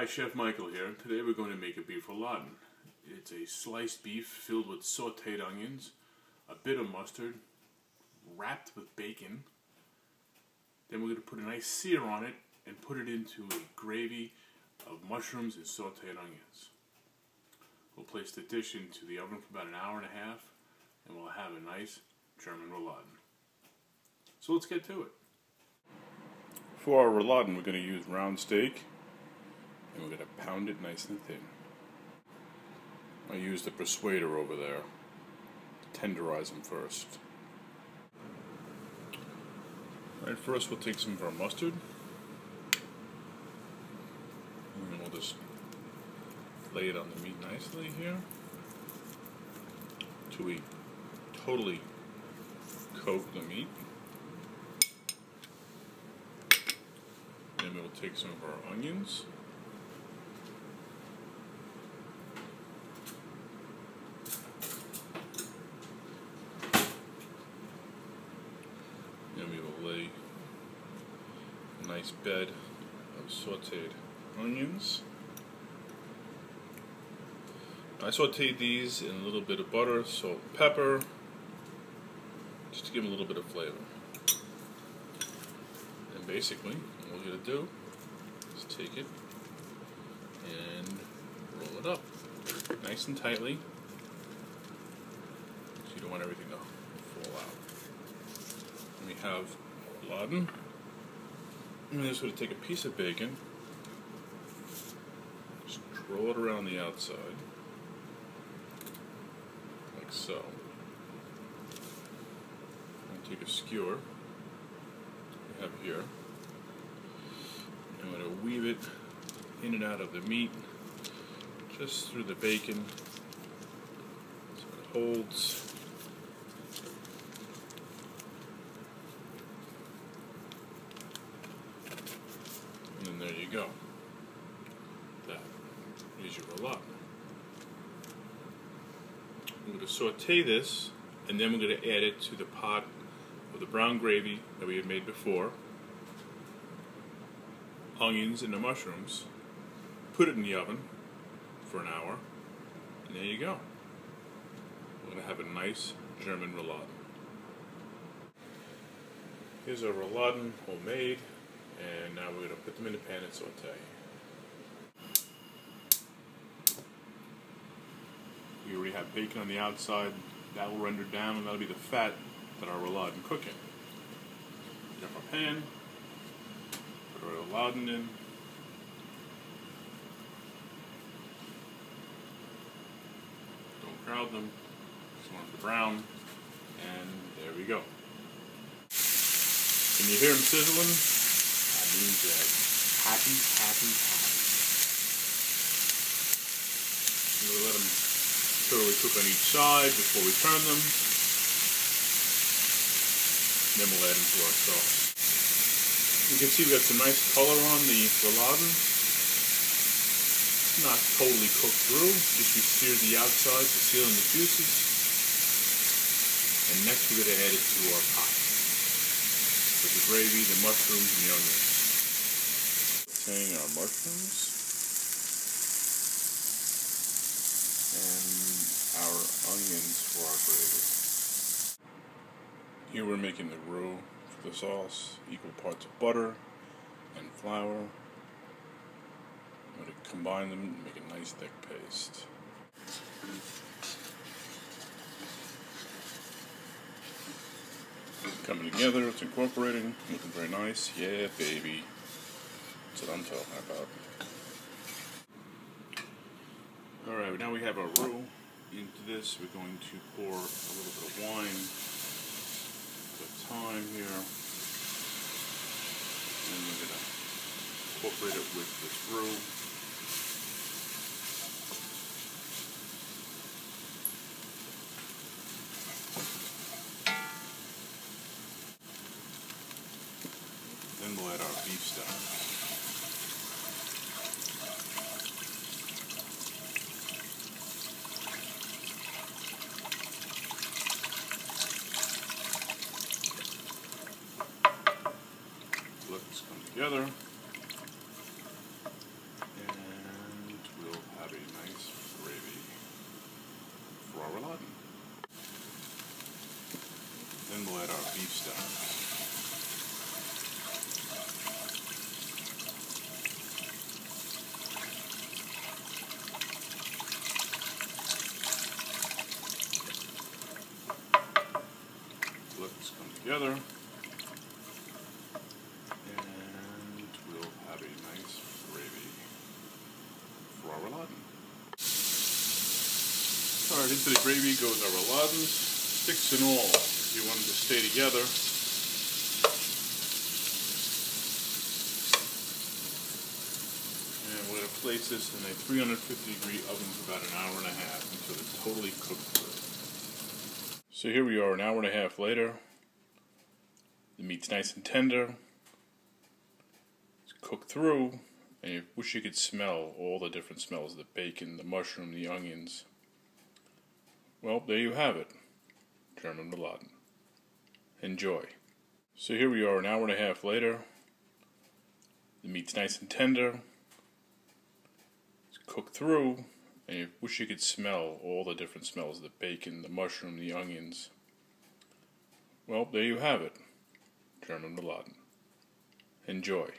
Hi, Chef Michael here. Today we're going to make a beef rouladen. It's a sliced beef filled with sauteed onions, a bit of mustard, wrapped with bacon. Then we're going to put a nice sear on it and put it into a gravy of mushrooms and sauteed onions. We'll place the dish into the oven for about an hour and a half and we'll have a nice German rouladen. So let's get to it. For our rouladen we're going to use round steak. And we're going to pound it nice and thin. I use the persuader over there to tenderize them first. Alright, first we'll take some of our mustard. And we'll just lay it on the meat nicely here. Till we totally coat the meat. Then we'll take some of our onions. And we will lay a nice bed of sauteed onions. I sauteed these in a little bit of butter, salt, and pepper, just to give them a little bit of flavor. And basically, all you're going to do is take it and roll it up nice and tightly, so you don't want everything to fall out. And we have rouladen. And just going to take a piece of bacon, just roll it around the outside, like so. And take a skewer we have here. I'm going to weave it in and out of the meat, just through the bacon, so it holds. And then there you go. That is your rouladen. I'm going to saute this, and then we're going to add it to the pot of the brown gravy that we had made before. Onions and the mushrooms. Put it in the oven for an hour, and there you go. We're going to have a nice German rouladen. Here's our rouladen, homemade. And now we're going to put them in the pan and saute. We already have bacon on the outside. That will render down, and that'll be the fat that our rouladen cook in. Get up our pan, put our rouladen in. Don't crowd them. Just want it to brown. And there we go. Can you hear them sizzling? Means that happy. We'll let them thoroughly cook on each side before we turn them. Then we'll add them to our sauce. You can see we got some nice color on the rouladen. It's not totally cooked through, just we seared the outside to seal in the juices. And next we're going to add it to our pot with the gravy, the mushrooms, and the onions. Our mushrooms and our onions for our gravy. Here we're making the roux for the sauce, equal parts of butter and flour. I'm going to combine them and make a nice thick paste. Coming together, it's incorporating, looking very nice. Yeah, baby. That's what I'm talking about. Alright, now we have our roux. Into this, we're going to pour a little bit of wine at a time here. And we're going to incorporate it with this roux. Then we'll add our beef stock. Let this come together. And then we'll add our beef steaks. Let this come together, and we'll have a nice gravy for our rouladen. Alright, into the gravy goes our rouladens, sticks and all, if you want them to stay together. And we're going to place this in a 350-degree oven for about an hour and a half until it's totally cooked through. So here we are an hour and a half later. The meat's nice and tender. It's cooked through, and you wish you could smell all the different smells, the bacon, the mushroom, the onions. Well, there you have it. German rouladen. Enjoy. So here we are an hour and a half later. The meat's nice and tender. It's cooked through, and you wish you could smell all the different smells, the bacon, the mushroom, the onions. Well, there you have it. German rouladen. Enjoy.